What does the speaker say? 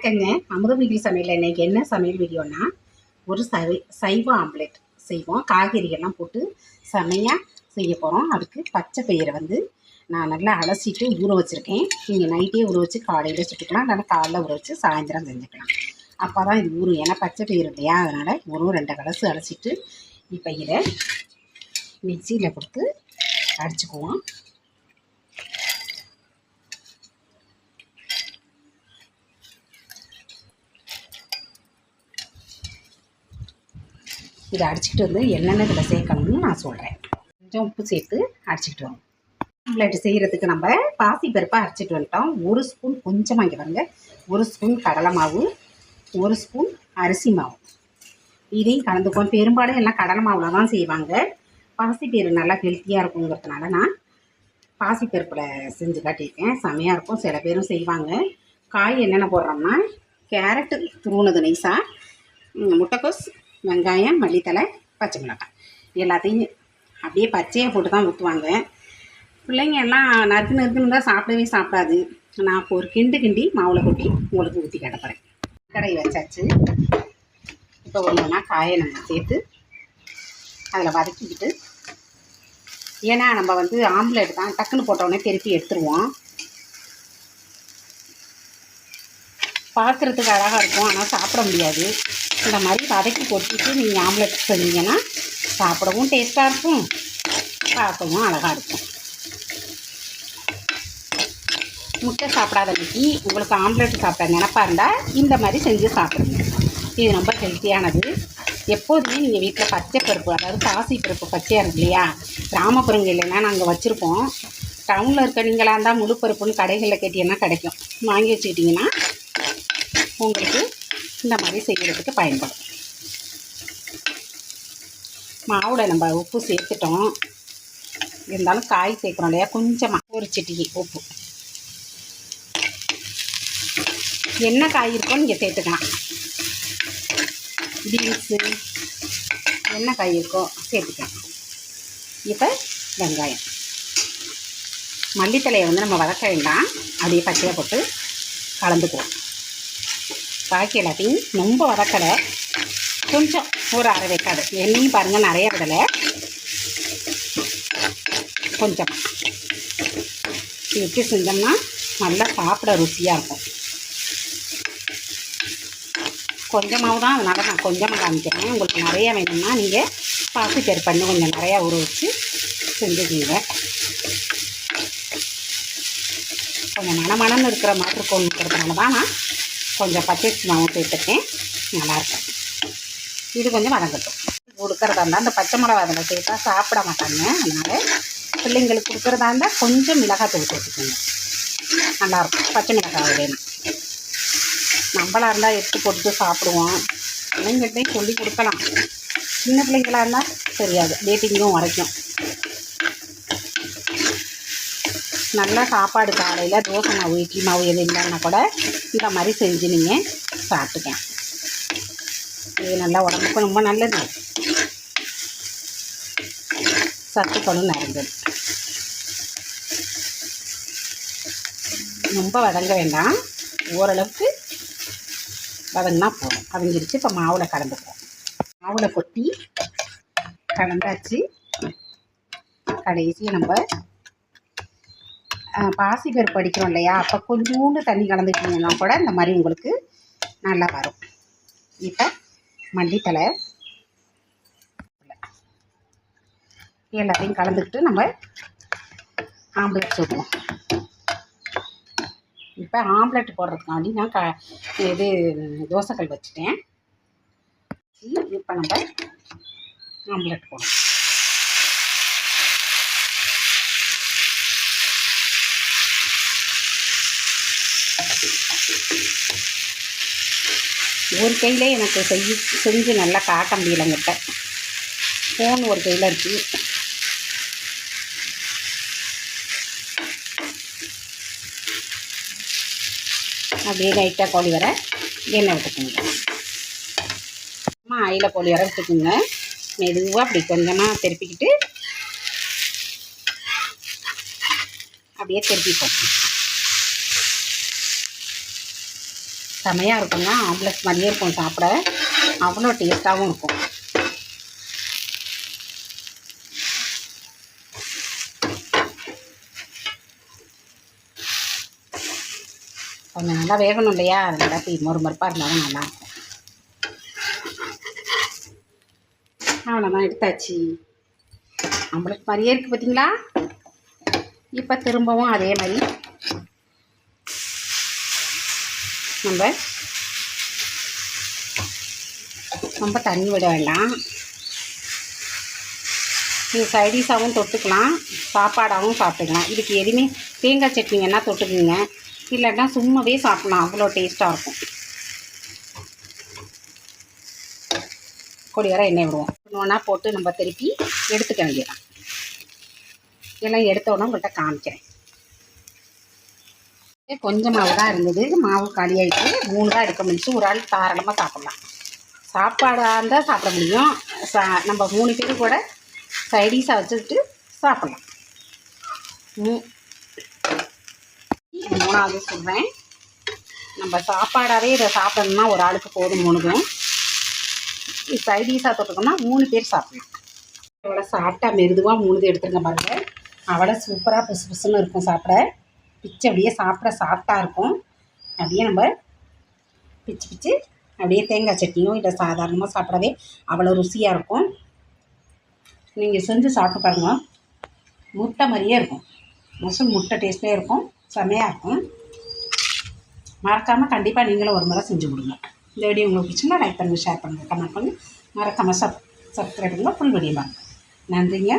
வணக்கங்க. அமுத வீட்டில் சமையல் இன்னைக்கு என்ன சமையல் வீடியோன்னா, ஒரு சைவ ஆம்லெட் செய்வோம். காய்கறிகள்லாம் போட்டு செமையாக செய்ய போகிறோம். அதுக்கு பச்சை பயிரை வந்து நான் நல்லா அலசிட்டு ஊற வச்சுருக்கேன். நீங்கள் நைட்டே ஊற வச்சு காலையில் சுட்டுக்கலாம், இல்லைன்னா காலைல ஊற வச்சு சாயந்தரம் செஞ்சுக்கலாம். அப்போ தான் இது ஊறும். ஏன்னா பச்சை பயிர் இல்லையா, அதனால் ஒரு 2 கலசு அலசிட்டு இப்போ இதை மிக்சியில் கொடுத்து அடிச்சுக்குவோம். இதை அடிச்சுக்கிட்டு வந்து என்னென்ன இதில் சேர்க்கணும்னு நான் சொல்கிறேன். கொஞ்சம் உப்பு சேர்த்து அடிச்சுக்கிட்டு வரோம். ஆம்லெட் செய்கிறதுக்கு நம்ம பாசிப்பருப்பை அரைச்சிட்டு வந்துட்டோம். 1 ஸ்பூன் கொஞ்சமாக இங்கே பாருங்க, 1 ஸ்பூன் கடலை மாவு, 1 ஸ்பூன் அரிசி மாவு, இதையும் கலந்துக்குவோம். பெரும்பாலும் எல்லாம் கடலை மாவில் தான் செய்வாங்க. பாசிப்பயிறு நல்லா ஹெல்த்தியாக இருக்குங்கிறதுனால நான் பாசிப்பருப்பில் செஞ்சு காட்டியிருக்கேன். செமையாக இருக்கும். சில பேரும் செய்வாங்க. காய் என்னென்ன போடுறோம்னா, கேரட்டு துருவுனது நைஸாக, முட்டைக்கோஸ், வெங்காயம், மல்லித்தலை, பச்சை மிளகாய் எல்லாத்தையும் அப்படியே பச்சையாக போட்டு தான் ஊற்றுவாங்க. பிள்ளைங்க எல்லாம் நறுக்குன்னு தான் சாப்பிடாது. நான் இப்போ ஒரு கிண்டி மாவில் கொட்டி உங்களுக்கு ஊற்றி கிடப்பறேன். கடாய் வச்சாச்சு. இப்போ ஒன்றுனா காயை நம்ம சேர்த்து அதில் வதக்கிக்கிட்டு, ஏன்னா நம்ம வந்து ஆம்லேட் தான் டக்குன்னு போட்டோடனே திருப்பி எடுத்துருவோம். பார்க்குறதுக்கு அழகாக இருக்கும், ஆனால் சாப்பிட முடியாது. இந்த மாதிரி வதக்கி கொட்டிட்டு நீங்கள் ஆம்லெட் செஞ்சீங்கன்னா சாப்பிடவும் டேஸ்ட்டாக இருக்கும், பார்க்கவும் அழகாக இருக்கும். முட்டை சாப்பிடாத அன்றைக்கி உங்களுக்கு ஆம்லெட் சாப்பிட நினப்பாக இருந்தால் இந்த மாதிரி செஞ்சு சாப்பிடுங்க. இது ரொம்ப ஹெல்த்தியானது. எப்போதுமே நீங்கள் வீட்டில் பச்சை பருப்பு, அதாவது பாசி பருப்பு பச்சையாக இருக்கு இல்லையா, கிராமப்புறங்கள் இல்லைன்னா நாங்கள் வச்சுருப்போம். டவுனில் இருக்க நீங்களாக இருந்தால் முழு பருப்புன்னு கடைகளில் கேட்டீங்கன்னா கிடைக்கும். வாங்கி வச்சுக்கிட்டிங்கன்னா உங்களுக்கு இந்த மாதிரி செய்கிறதுக்கு பயன்படும். மாவில் நம்ம உப்பு சேர்த்துட்டோம். இருந்தாலும் காய் சேர்க்குறோம் இல்லையா, கொஞ்சமாக ஒரு சிட்டிகை உப்பு. என்ன காய் இருக்கோ நீங்கள் சேர்த்துக்கலாம். பீன்ஸு என்ன காய் இருக்கோ சேர்த்துக்கலாம். இப்போ வெங்காயம், மல்லித்தலையை வந்து நம்ம வதக்க வேண்டாம், அப்படியே பச்சையாக போட்டு கலந்துக்குவோம். பாக்கி எல்லாத்தையும் ரொம்ப வதக்கலை, கொஞ்சம் ஒரு அரை வைக்காது. எண்ணெயும் பாருங்கள் நிறைய விடலை, கொஞ்சம் விட்டு செஞ்சோம்னா நல்லா சாப்பிட ருசியாக இருக்கும். கொஞ்சமாகவும் தான், அதனால் நான் கொஞ்சமாக காமிக்கிறேன். உங்களுக்கு நிறையா வேணும்னா நீங்கள் பாசிப்பயிறு பண்ணி கொஞ்சம் நிறையா ஊற வச்சு செஞ்சுக்கிங்க. கொஞ்சம் மணமணன்னு இருக்கிற மாதிரி இருக்கணுங்கிறதுனால தான் நான் கொஞ்சம் பச்சை மாவும் சேர்த்துருக்கேன். நல்லாயிருக்கும். இது கொஞ்சம் வதங்கட்டும். கொடுக்குறதா இருந்தால் அந்த பச்சை மிளகா அதில் சேர்த்தா சாப்பிட மாட்டாங்க. அதனால் பிள்ளைங்களுக்கு கொடுக்குறதா இருந்தால் கொஞ்சம் மிளகாத்தூள் சேர்த்துக்கோங்க, நல்லாயிருக்கும். பச்சை மிளகாய் வேணும். நம்மளாக இருந்தால் எடுத்து போட்டு சாப்பிடுவோம். பிள்ளைங்கள்ட்டையும் சொல்லி கொடுக்கலாம். சின்ன பிள்ளைங்களாக இருந்தால் தெரியாது, டேட்டிங்கும் வரைக்கும். நல்லா சாப்பாடு காலையில் தோசை மாவு, இட்லி மாவு எது இல்லைன்னா கூட இந்த மாதிரி செஞ்சு நீங்கள் சாப்பிட்டுக்கேன். இது நல்லா உடம்புக்கு ரொம்ப நல்லது, சத்துக்களும் நிறைந்தது. ரொம்ப வதங்க வேண்டாம், ஓரளவுக்கு வதங்கினா போதும். வதங்கிடுச்சு. இப்போ மாவில் கலந்துக்குவோம். மாவில் கொட்டி கலந்தாச்சு. கடைசி நம்ம பாசிப்பருப்பு படிக்கிறோம் இல்லையா, அப்போ கொஞ்சோண்டு தண்ணி கலந்துக்கிட்டிங்கன்னா கூட இந்த மாதிரி உங்களுக்கு நல்லா வரும். இப்போ மல்லித்தலை எல்லாத்தையும் கலந்துக்கிட்டு நம்ம ஆம்லெட் சுடுவோம். இப்போ ஆம்லெட் போடுறதுக்காண்டி நான் இது தோசைக்கல் வச்சுட்டேன். இப்போ நம்ம ஆம்லெட் போடுவோம். ஒரு கையிலே எனக்கு செஞ்சு நல்லா காட்ட முடியலைங்கிட்ட, ஃபோன் ஒரு கையில் இருக்குது. அப்படியே லைட்டாக கோழி வர எண்ணெய் விட்டுக்குங்க. ஆயில கோழி வர விட்டுக்குங்க. மெதுவாக அப்படி கொஞ்சமாக திருப்பிக்கிட்டு அப்படியே திருப்பி போட்டு செமையாக இருக்குங்க. ஆம்லெட் மாதிரியே இருக்கும் சாப்பிட, அவ்வளோ டேஸ்ட்டாகவும் இருக்கும். கொஞ்சம் நல்லா வேகணும் இல்லையா, அதனால மொறுமொறுப்பாக இருந்தாலும் நல்லாயிருக்கும். அவ்வளோதான், எடுத்தாச்சு. ஆம்லெட் மாதிரியே இருக்குது பார்த்தீங்களா. இப்போ திரும்பவும் அதே மாதிரி ரொம்ப தண்ணி விட வேண்டாம். இது சைடிஷாகவும் தொட்டுக்கலாம், சாப்பாடாகவும் சாப்பிட்டுக்கலாம். இதுக்கு எதுவுமே தேங்காய் சட்னி வேணால் தொட்டுக்குங்க, இல்லைன்னா சும்மாவே சாப்பிட்லாம், அவ்வளோ டேஸ்ட்டாக இருக்கும். கொடி வர எண்ணெய் விடுவோம். ஒன்றா போட்டு நம்ம திருப்பி எடுத்துக்க வேண்டியதான். எல்லாம் எடுத்தோன்னா உங்கள்கிட்ட காமிக்கிறேன். கொஞ்சம் மாவு தான் இருந்தது, மாவு காலியாகிட்டு 3 தான் எடுக்க முடிச்சு. ஒரு ஆள் தாராளமாக சாப்பிட்லாம். சாப்பாடாக இருந்தால் சாப்பிட முடியும். நம்ம 3 பேர் கூட சைடிஷாக வச்சுக்கிட்டு சாப்பிட்லாம். 3வது சொல்கிறேன். நம்ம சாப்பாடாகவே இதை சாப்பிடணும்னா ஒரு ஆளுக்கு போதும் 3ம். சைடிஷாக தொட்டுக்கோம்னா 3 பேர் சாப்பிட்லாம். அவ்வளோ சாப்பிட்டா மெதுவாக 3 எடுத்துருங்க பாருங்கள். அவ்வளோ சூப்பராக புசு புசுன்னு இருக்கும் சாப்பிட. பிச்சு அப்படியே சாப்பிட சாஃப்டாக இருக்கும். அப்படியே நம்ம பிச்சு அப்படியே தேங்காய் சட்னியும் இல்லை சாதாரணமாக சாப்பிடவே அவ்வளோ ருசியாக இருக்கும். நீங்கள் செஞ்சு சாப்பிட்டு பாருங்கள், முட்டை மாதிரியே இருக்கும். முட்டை டேஸ்ட்டே இருக்கும், செமையாக இருக்கும். மறக்காமல் கண்டிப்பாக நீங்களும் ஒரு முறை செஞ்சு கொடுங்க. இந்த வீடியோ உங்களுக்கு பிடிச்சுன்னா லைக் பண்ணுங்கள், ஷேர் பண்ணுங்கள், கமெண்ட் பண்ணுங்கள். மறக்காமல் சப்ஸ்கிரைப் பண்ணுங்கள். ஃபுல் வீடியோ பாருங்கள். நன்றிங்க.